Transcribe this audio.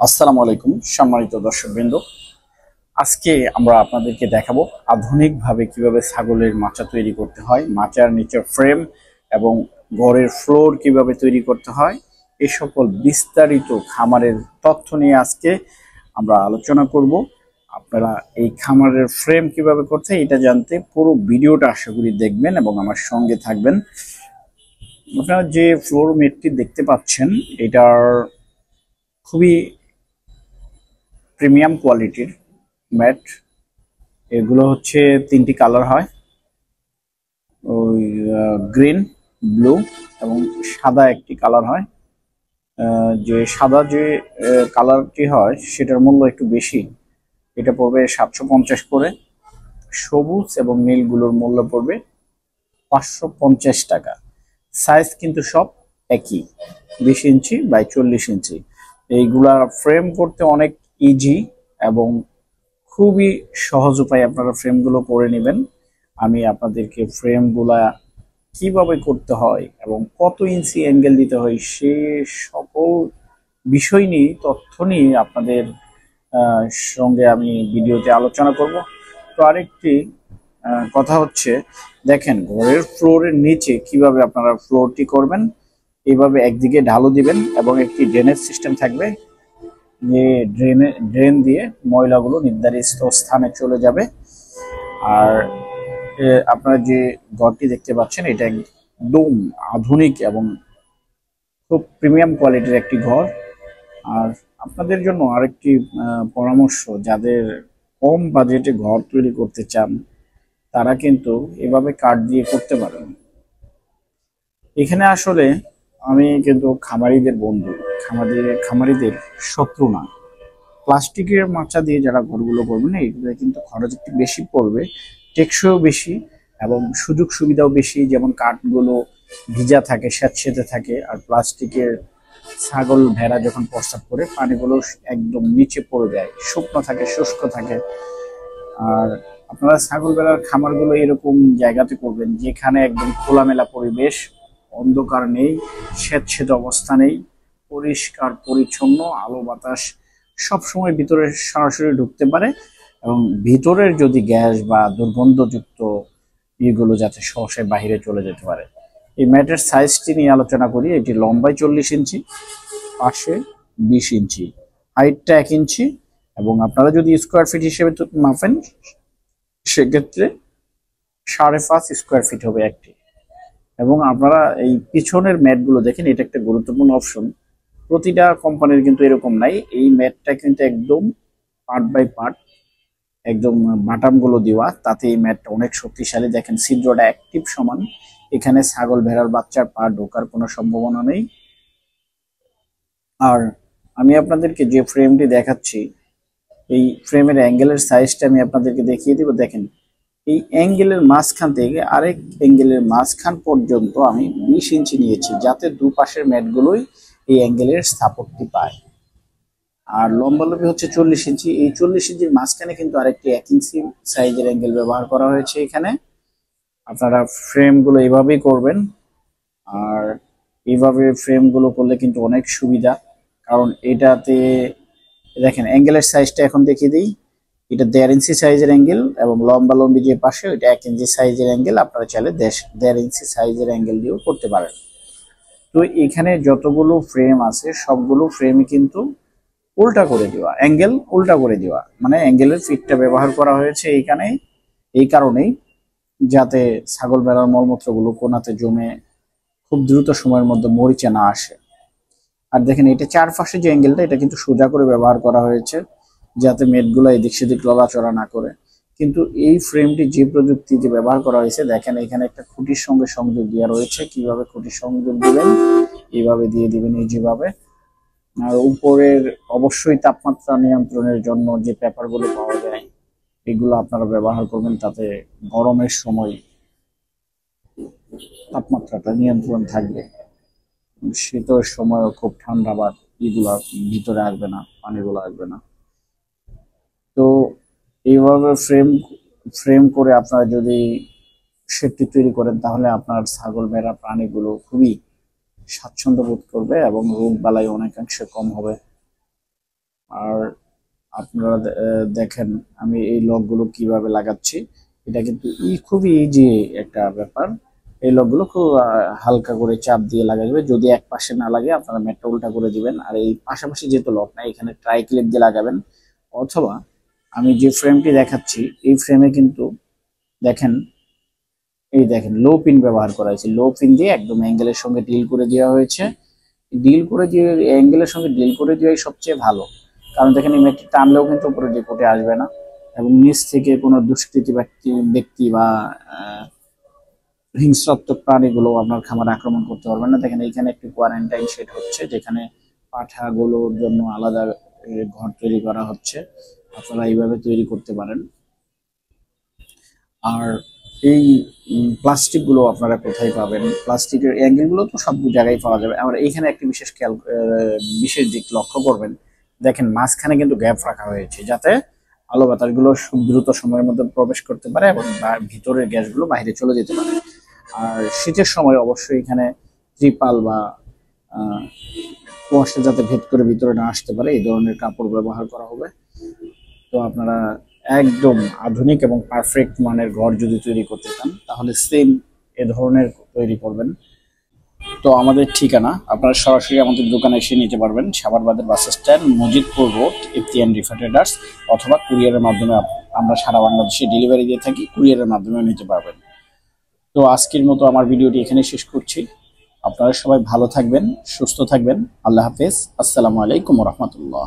আসসালামু আলাইকুম সম্মানিত দর্শকবৃন্দ। আজকে আমরা আপনাদেরকে দেখাবো আধুনিকভাবে কিভাবে ছাগলের মাচা তৈরি করতে হয়, মাচার নিচে ফ্রেম এবং ঘরের ফ্লোর কিভাবে তৈরি করতে হয়, এই সকল বিস্তারিত খামারের তথ্য নিয়ে আজকে আমরা আলোচনা করব। আপনারা এই খামারের ফ্রেম কিভাবে করতে হয় এটা জানতে পুরো ভিডিওটা আশা করি দেখবেন এবং আমার সঙ্গে থাকবেন। আপনারা যে ফ্লোর মেটটি দেখতে পাচ্ছেন এটার খুবই প্রিমিয়াম কোয়ালিটির ম্যাট। এগুলো হচ্ছে তিনটি কালার হয়, ওই গ্রিন, ব্লু এবং সাদা একটি কালার হয়। যে সাদা যে কালারটি হয় সেটার মূল্য একটু বেশি, এটা পড়বে 750 করে। সবুজ এবং নীলগুলোর মূল্য পড়বে 550 টাকা। সাইজ কিন্তু সব একই, 20 ইঞ্চি বাই 40 ইঞ্চি। এইগুলা ফ্রেম করতে অনেক ইজি এবং খুবই সহজ উপায়, আপনারা ফ্রেমগুলো করে নেবেন। আমি আপনাদেরকে ফ্রেমগুলা কিভাবে করতে হয় এবং কত ইঞ্চি অ্যাঙ্গেল দিতে হয় সে সকল বিষয় নিয়ে তথ্য নিয়ে আপনাদের সঙ্গে আমি ভিডিওতে আলোচনা করব। তো আরেকটি কথা হচ্ছে, দেখেন ঘরের ফ্লোরের নিচে কিভাবে আপনারা ফ্লোরটি করবেন। এইভাবে একদিকে ঢালু দিবেন এবং একটি ড্রেনেজ সিস্টেম থাকবে, যে ড্রেন দিয়ে ময়লাগুলো নির্ধারিত স্থানে চলে যাবে। আর আপনারা যে ঘরটি দেখতে পাচ্ছেন এটা একদম আধুনিক এবং খুব প্রিমিয়াম কোয়ালিটির একটি ঘর। আর আপনাদের জন্য আরেকটি পরামর্শ, যাদের কম বাজেটে ঘর তৈরি করতে চান তারা কিন্তু এভাবে কাঠ দিয়ে করতে পারেন। এখানে আসলে আমি কিন্তু খামারিদের বন্ধু, খামারিদের শত্রু না। প্লাস্টিকের মাচা দিয়ে যারা ঘরগুলো করবেন এগুলো কিন্তু খরচ একটু বেশি পড়বে, টেকসইও বেশি এবং সুযোগ সুবিধাও বেশি। যেমন কাঠগুলো ভিজা থাকে, স্যাঁতসেঁতে থাকে, আর প্লাস্টিকের ছাগল ভেড়া যখন প্রস্রাব করে পানিগুলো একদম নিচে পড়ে যায়, শুকনো থাকে, শুষ্ক থাকে। আর আপনারা ছাগল ভেড়ার খামারগুলো এরকম জায়গাতে করবেন যেখানে একদম খোলামেলা পরিবেশ, অন্ধকার নেই, স্যাঁতসেঁতে অবস্থা নেই, পরিষ্কার পরিচ্ছন্ন, আলো বাতাস সবসময় ভিতরে সরাসরি ঢুকতে পারে এবং ভিতরের যদি গ্যাস বা দুর্গন্ধযুক্ত ইগুলো যাতে সহসায় বাহিরে চলে যেতে পারে। এই ম্যাটের সাইজটি নিয়ে আলোচনা করি। এটি লম্বায় 40 ইঞ্চি, পাশে 20 ইঞ্চি, হাইটটা 1 ইঞ্চি এবং আপনারা যদি স্কোয়ার ফিট হিসেবে মাপেন সেক্ষেত্রে 5.5 স্কোয়ার ফিট হবে একটি। এবং আপনারা এই পিছনের ম্যাটগুলো দেখেন, এটা একটা গুরুত্বপূর্ণ অপশন। প্রতিটা কোম্পানির কিন্তু এরকম নাই। এই ম্যাটটা কিন্তু একদম পার্ট বাই পার্ট, একদম বাটামগুলো দেওয়া, তাতে এই ম্যাটটা অনেক শক্তিশালী। দেখেন ছিদ্রটা অ্যাক্টিভ সমান, এখানে ছাগল ভেড়ার বাচ্চার পা ঢোকার কোনো সম্ভাবনা নেই। আর আমি আপনাদেরকে যে ফ্রেমটি দেখাচ্ছি এই ফ্রেমের অ্যাঙ্গেলের সাইজটা আমি আপনাদেরকে দেখিয়ে দিব। দেখেন এই অ্যাঙ্গেলের মাঝখান থেকে আরেক অ্যাঙ্গেলের মাঝখান পর্যন্ত আমি 20 ইঞ্চি নিয়েছি, যাতে দুপাশের ম্যাটগুলোই এই অ্যাঙ্গেলের স্থাপত্যটি পায়। আর লম্বালম্বি হচ্ছে 40 ইঞ্চি। এই 40 ইঞ্চির মাঝখানে কিন্তু আরেকটি 1 ইঞ্চি সাইজের অ্যাঙ্গেল ব্যবহার করা হয়েছে এখানে। আপনারা ফ্রেমগুলো এইভাবেই করবেন। আর এইভাবে ফ্রেমগুলো করলে কিন্তু অনেক সুবিধা, কারণ এটাতে দেখেন অ্যাঙ্গেলের সাইজটা এখন দেখিয়ে দিই। এটা 1.5 ইঞ্চি সাইজের অ্যাঙ্গেল এবং লম্বালম্বি যে পাশে ওইটা 1 ইঞ্চি সাইজের অ্যাঙ্গেল। আপনারা চাইলে 1.5 ইঞ্চি সাইজের অ্যাঙ্গেল দিয়েও করতে পারেন। তো এখানে যতগুলো ফ্রেম আছে সবগুলো ফ্রেমই কিন্তু উল্টা করে দেওয়া, অ্যাঙ্গেল উল্টা করে দেওয়া, মানে অ্যাঙ্গেলের ফিটটা ব্যবহার করা হয়েছে এইখানে এই কারণেই, যাতে ছাগল ভেড়ার মলমূত্রগুলো কোনাতে জমে খুব দ্রুত সময়ের মধ্যে মরিচে না আসে। আর দেখেন এটা চারপাশে যে অ্যাঙ্গেলটা এটা কিন্তু সোজা করে ব্যবহার করা হয়েছে, যাতে মেটগুলো এদিক সেদিক লড়াচড়া না করে। কিন্তু এই ফ্রেমটি যে প্রযুক্তিতে ব্যবহার করা হয়েছে, দেখেন এখানে একটা খুঁটির সঙ্গে সংযোগ দেওয়া রয়েছে। কিভাবে খুঁটির সংযোগ দিবেন, এইভাবে দিয়ে দিবেন, এই যেভাবে। আর উপরের অবশ্যই তাপমাত্রা নিয়ন্ত্রণের জন্য যে পেপারগুলো পাওয়া যায় এগুলো আপনারা ব্যবহার করবেন, তাতে গরমের সময় তাপমাত্রাটা নিয়ন্ত্রণ থাকবে, শীতের সময় খুব ঠান্ডা বা এগুলা ভিতরে আসবে না, পানিগুলো আসবে না। তো এইভাবে ফ্রেম করে আপনারা যদি শেডটি তৈরি করেন তাহলে আপনার ছাগল ভেড়া প্রাণীগুলো খুবই স্বাচ্ছন্দ্য বোধ করবে এবং রোগ বালাই অনেকাংশে কম হবে। আর আপনারা দেখেন আমি এই লকগুলো কিভাবে লাগাচ্ছি। এটা কিন্তু খুবই ইজি একটা ব্যাপার। এই লকগুলো খুব হালকা করে চাপ দিয়ে লাগা যাবে। যদি এক পাশে না লাগে আপনারা ম্যাটটা উল্টা করে দিবেন। আর এই পাশাপাশি যেহেতু লক নাই, এখানে ট্রাই ক্লিপ দিয়ে লাগাবেন। অথবা আমি যে ফ্রেমটি দেখাচ্ছি এই ফ্রেমে কিন্তু দেখেন, এই দেখেন লো পিন ব্যবহার করা হয়েছে। লো পিন দিয়ে একদম অ্যাঙ্গেলের সঙ্গে ডিল করে দেওয়া হয়েছে। ডিল করে দিয়ে অ্যাঙ্গেলের সঙ্গে ডিল করে দেওয়াই সবচেয়ে ভালো। কারণ দেখেন এই ম্যাটটি টানলেও কিন্তু উপরে রিপোর্টে আসবে না, এবং নিচ থেকে কোনো দুষ্কৃতী ব্যক্তি বা হিংস্রাত্মক প্রাণীগুলো আপনার খামারে আক্রমণ করতে পারবে না। দেখেন এইখানে একটি কোয়ারেন্টাইন শেড হচ্ছে, যেখানে পাঠাগুলোর জন্য আলাদা ঘর তৈরি করা হচ্ছে। আপনারা এইভাবে তৈরি করতে পারেন। আর এই প্লাস্টিক গুলো আপনারা কোথায় পাবেন? প্লাস্টিকের অ্যাঙ্গেল গুলো তো সব জায়গায় পাওয়া যাবে। আর এইখানে একটি বিশেষ দিক লক্ষ্য করবেন। দেখেন মাঝখানে কিন্তু গ্যাপ রাখা হয়েছে, যাতে আলো বাতাসগুলো খুব দ্রুত সময়ের মধ্যে প্রবেশ করতে পারে এবং ভিতরের গ্যাসগুলো বাইরে চলে যেতে পারে। আর শীতের সময় অবশ্যই এখানে ত্রিপাল বা কুয়াশা যাতে ভেদ করে ভিতরে না আসতে পারে এই ধরনের কাপড় ব্যবহার করা হবে। তো আপনারা একদম আধুনিক এবং পারফেক্ট মানের ঘর যদি তৈরি করতে চান, তাহলে সেম এ ধরনের তৈরি করবেন। তো আমাদের ঠিকানা আপনারা সরাসরি আমাদের দোকানে এসে নিতে পারবেন, Savarbazar bus stand, Majidpur road, Iftiyan Rifa traders. অথবা কুরিয়ারের মাধ্যমে আমরা সারা বাংলাদেশে ডেলিভারি দিয়ে থাকি, কুরিয়ারের মাধ্যমে নিতে পারবেন। তো আজকের মতো আমার ভিডিওটি এখানে শেষ করছি। আপনারা সবাই ভালো থাকবেন, সুস্থ থাকবেন। আল্লাহ হাফেজ। আসসালামু আলাইকুম রহমতুল্লাহ।